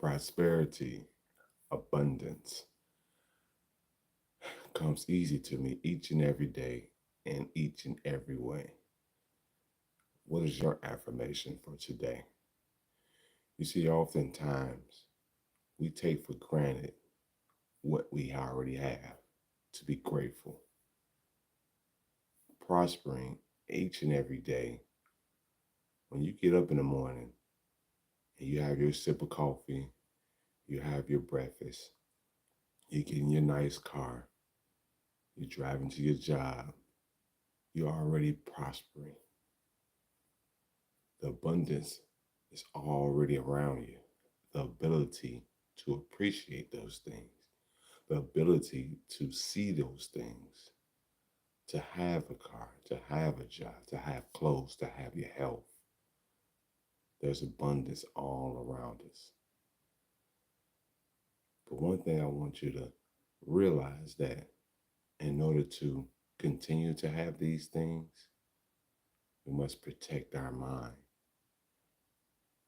Prosperity, abundance comes easy to me each and every day in each and every way. What is your affirmation for today? You see, oftentimes we take for granted what we already have to be grateful, prospering each and every day. When you get up in the morning and you have your sip of coffee, you have your breakfast, you get in your nice car, you're driving to your job, you're already prospering. The abundance is already around you. The ability to appreciate those things, the ability to see those things, to have a car, to have a job, to have clothes, to have your health. There's abundance all around us. But one thing I want you to realize that in order to continue to have these things, we must protect our mind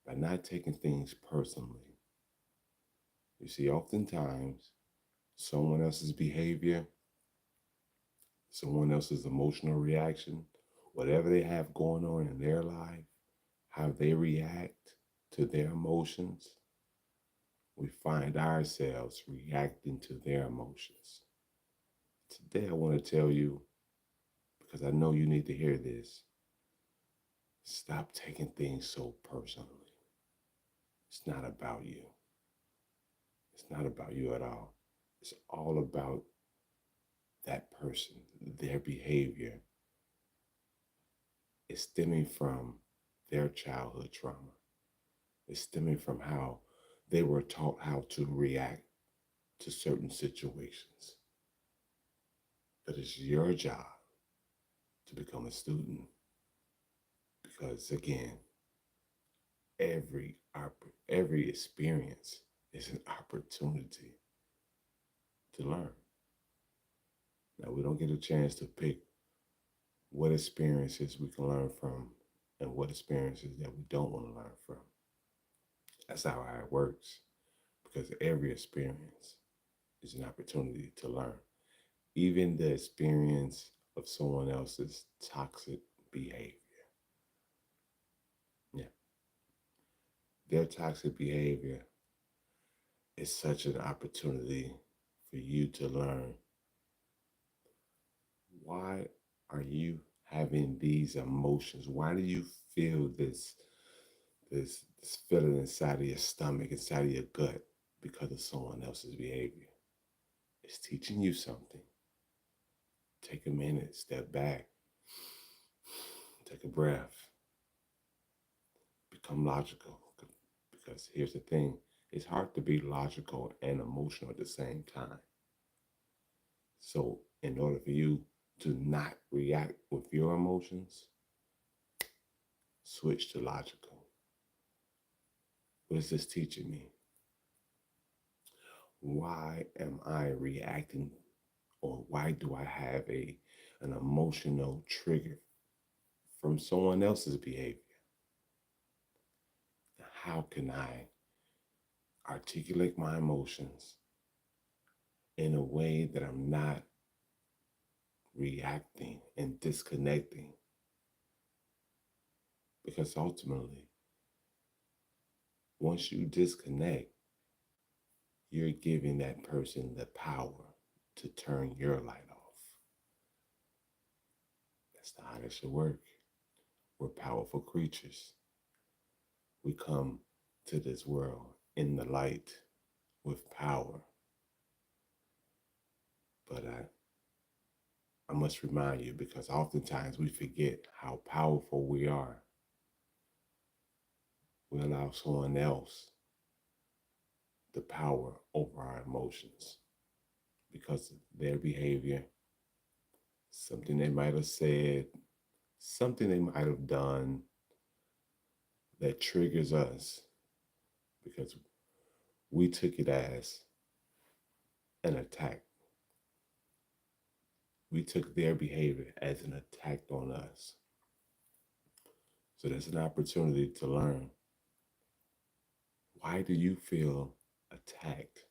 by not taking things personally. You see, oftentimes, someone else's behavior, someone else's emotional reaction, whatever they have going on in their life, how they react to their emotions, we find ourselves reacting to their emotions. Today, I want to tell you, because I know you need to hear this, stop taking things so personally. It's not about you. It's not about you at all. It's all about that person, their behavior is stemming from their childhood trauma. It's stemming from how they were taught how to react to certain situations. But it's your job to become a student because, again, every every experience is an opportunity to learn. Now, we don't get a chance to pick what experiences we can learn from and what experiences that we don't want to learn from. That's how it works because every experience is an opportunity to learn. Even the experience of someone else's toxic behavior. Yeah. Their toxic behavior is such an opportunity for you to learn why are you having these emotions? Why do you feel this feeling inside of your stomach, inside of your gut because of someone else's behavior? It's teaching you something. Take a minute, step back, take a breath, become logical. Because here's the thing, it's hard to be logical and emotional at the same time. So, in order for you to not react with your emotions, switch to logical. What is this teaching me? Why am I reacting, or why do I have an emotional trigger from someone else's behavior? How can I articulate my emotions in a way that I'm not reacting and disconnecting? Because ultimately, once you disconnect, you're giving that person the power to turn your light off. That's not how that should work. We're powerful creatures. We come to this world in the light with power. But I must remind you because oftentimes we forget how powerful we are. We allow someone else the power over our emotions because of their behavior, something they might have said, something they might have done that triggers us because we took it as an attack. We took their behavior as an attack on us. So there's an opportunity to learn Why do you feel attacked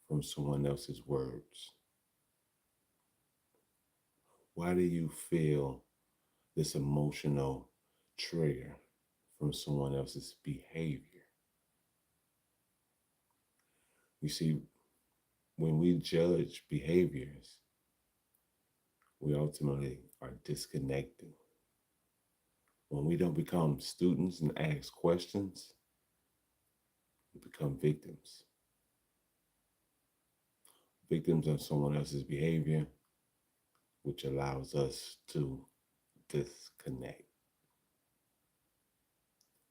from someone else's words? Why do you feel this emotional trigger from someone else's behavior? You see, when we judge behaviors, we ultimately are disconnecting. When we don't become students and ask questions, we become victims. Victims of someone else's behavior, which allows us to disconnect.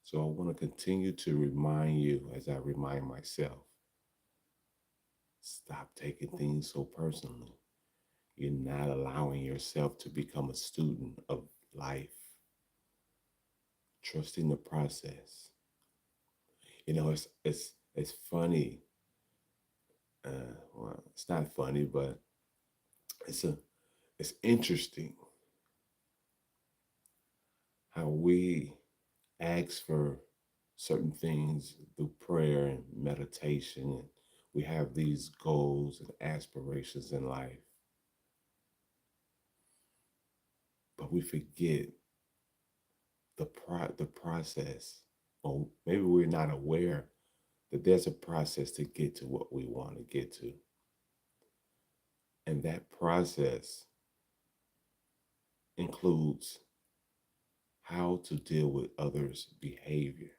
So I want to continue to remind you, as I remind myself, stop taking things so personally. You're not allowing yourself to become a student of life, trusting the process. It's funny. Well, it's not funny, but it's a it's interesting how we ask for certain things through prayer and meditation, and we have these goals and aspirations in life, but we forget the process, or maybe we're not aware that there's a process to get to what we want to get to. And that process includes how to deal with others' behavior.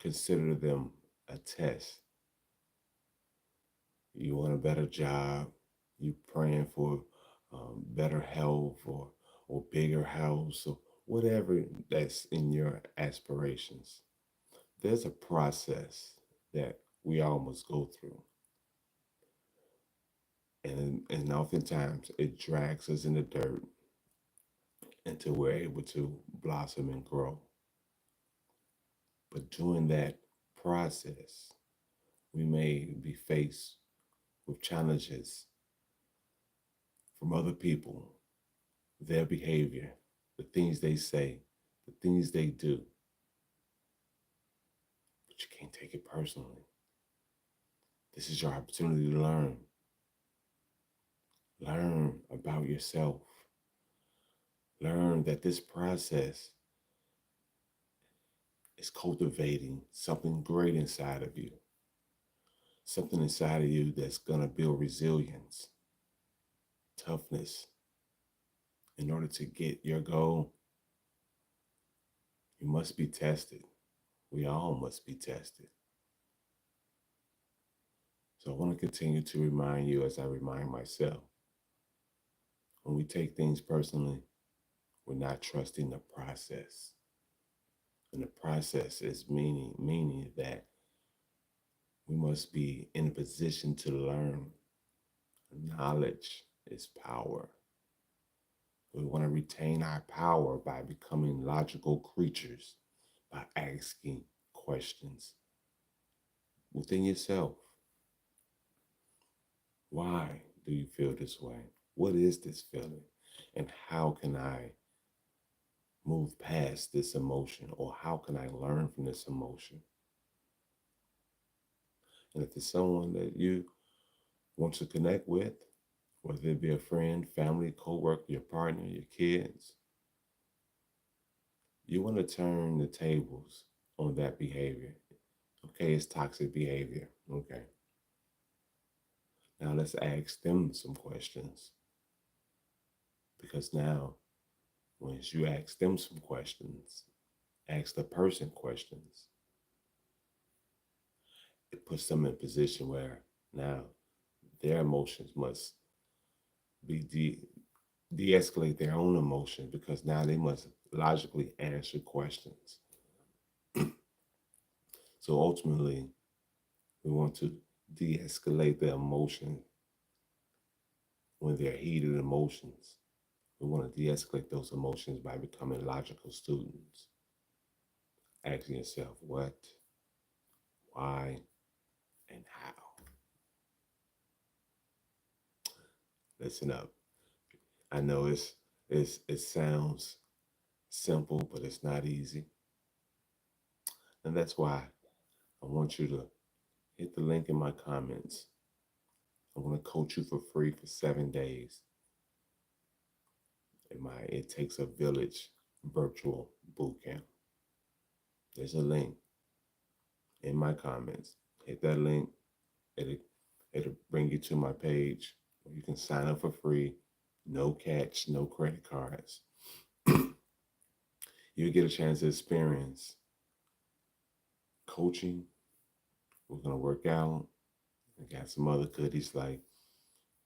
Consider them a test. You want a better job, you praying for better health, or bigger house, or whatever that's in your aspirations. There's a process that we all must go through. And oftentimes it drags us in the dirt until we're able to blossom and grow. But during that process, we may be faced with challenges from other people, their behavior, the things they say, the things they do, but you can't take it personally. This is your opportunity to learn. Learn about yourself. Learn that this process is cultivating something great inside of you, something inside of you that's going to build resilience, toughness. In order to get your goal, you must be tested. We all must be tested. So I want to continue to remind you, as I remind myself, when we take things personally, we're not trusting the process. And the process is meaning that we must be in a position to learn. Knowledge is power. We want to retain our power by becoming logical creatures, by asking questions within yourself. Why do you feel this way? What is this feeling? And how can I move past this emotion? Or how can I learn from this emotion? And if it's someone that you want to connect with, whether it be a friend, family, coworker, your partner, your kids, you want to turn the tables on that behavior. Okay, it's toxic behavior. Okay. Now let's ask them some questions. Because now, once you ask them some questions, ask the person questions, it puts them in a position where now their emotions must be de-escalate their own emotions, because now they must logically answer questions. So ultimately, we want to de-escalate the emotion when they're heated emotions. We want to de-escalate those emotions by becoming logical students. Asking yourself what, why, and how. Listen up. I know it sounds simple, but it's not easy. And that's why I want you to hit the link in my comments. I'm going to coach you for free for 7 days. It takes a village virtual boot camp. There's a link in my comments. Hit that link. It'll, it'll bring you to my page where you can sign up for free. No catch, no credit cards. You'll get a chance to experience coaching. We're going to work out. I got some other goodies like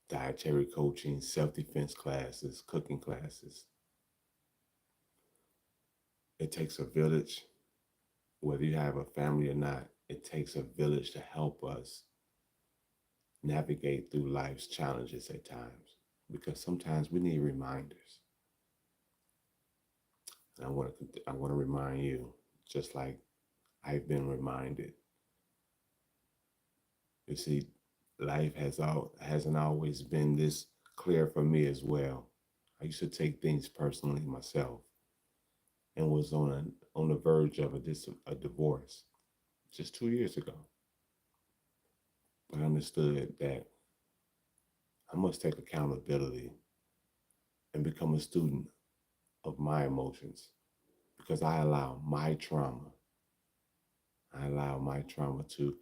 dietary coaching, self-defense classes, cooking classes. It takes a village, whether you have a family or not. It takes a village to help us navigate through life's challenges at times, because sometimes we need reminders. And I want to remind you, just like I've been reminded. You see, life hasn't always been this clear for me as well. I used to take things personally myself and was on the verge of a divorce just 2 years ago. But I understood that I must take accountability and become a student of my emotions, because I allow my trauma to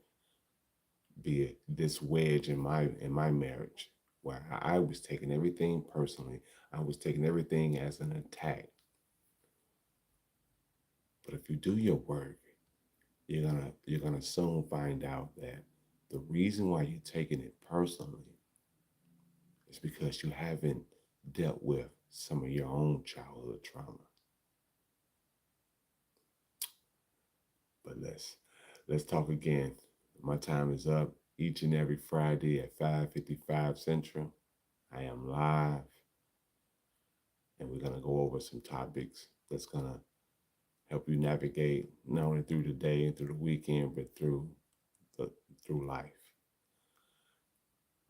be this wedge in my marriage, where I was taking everything personally. I was taking everything as an attack. But if you do your work, you're gonna soon find out that the reason why you're taking it personally is because you haven't dealt with some of your own childhood trauma. But let's talk again. My time is up each and every Friday at 5:55 Central. I am live, and we're gonna go over some topics that's gonna help you navigate not only through the day and through the weekend, but the, through life.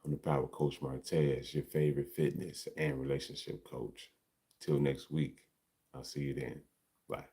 I'm the Power Coach Martize, your favorite fitness and relationship coach. Till next week, I'll see you then. Bye.